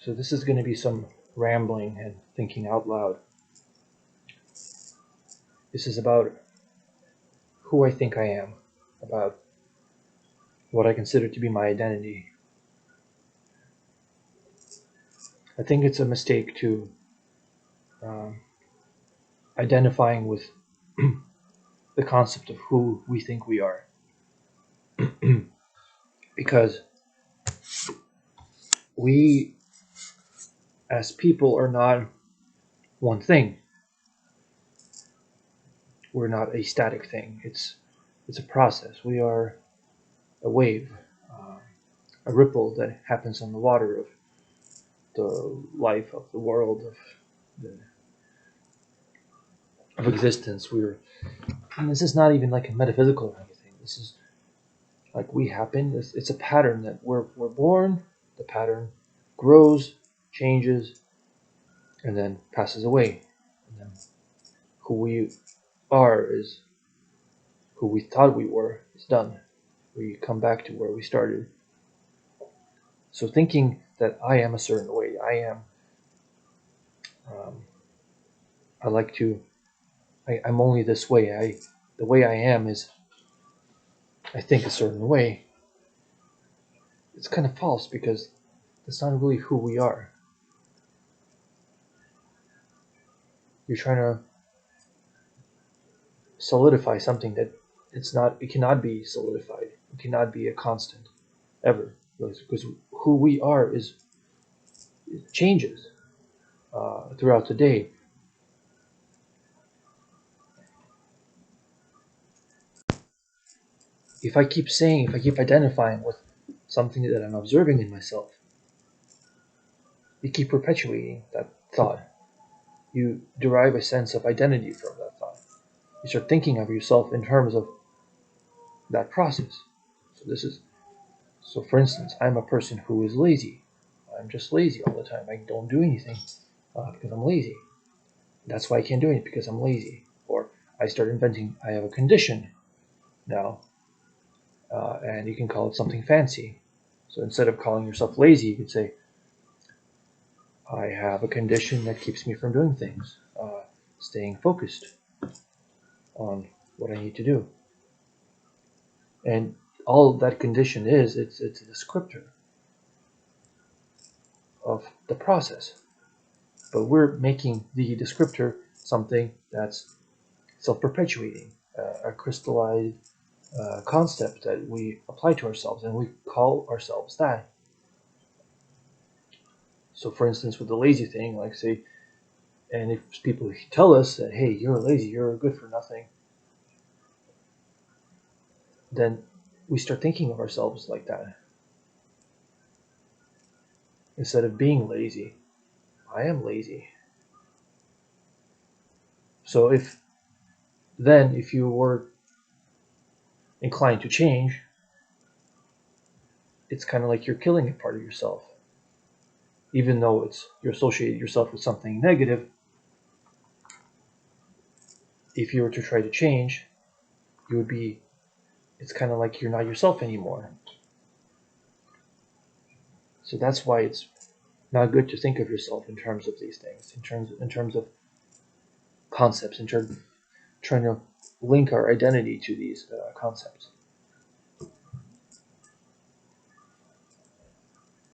So this is going to be some rambling and thinking out loud. This is about who I think I am, about what I consider to be my identity. I think it's a mistake to um, identifying with the concept of who we think we are. Because we, as people, are not one thing. We're not a static thing. It's a process. We are a wave, uh, a ripple that happens on the water of the life of the world of existence. And this is not even like a metaphysical or anything. This is like we happen. It's a pattern that we're born. The pattern grows, changes, and then passes away. And then who we are is who we thought we were is done. We come back to where we started. So thinking that I am a certain way, um, I like to, I'm only this way. The way I am is, I think a certain way. It's kind of false because that's not really who we are. You're trying to solidify something that it cannot be solidified. It cannot be a constant ever. Because who we are it changes throughout the day. If I keep identifying with something that I'm observing in myself, you keep perpetuating that thought. You derive a sense of identity from that thought. You start thinking of yourself in terms of that process. So for instance, I'm a person who is lazy. I'm just lazy all the time. I don't do anything because I'm lazy. That's why I can't do it, because I'm lazy. Or I have a condition now, and you can call it something fancy. So instead of calling yourself lazy, you could say, I have a condition that keeps me from doing things, staying focused on what I need to do. And all that condition is, it's a descriptor of the process. But we're making the descriptor something that's self-perpetuating, a crystallized concept that we apply to ourselves, and we call ourselves that. So for instance, with the lazy thing, like say, and if people tell us that, hey, you're lazy, you're good for nothing, then we start thinking of ourselves like that. Instead of being lazy, I am lazy. So if you were inclined to change, it's kind of like you're killing a part of yourself. Even though you're associating yourself with something negative, if you were to try to change, it's kind of like you're not yourself anymore. So that's why it's not good to think of yourself in terms of these things, in terms of concepts, in terms of trying to link our identity to these concepts.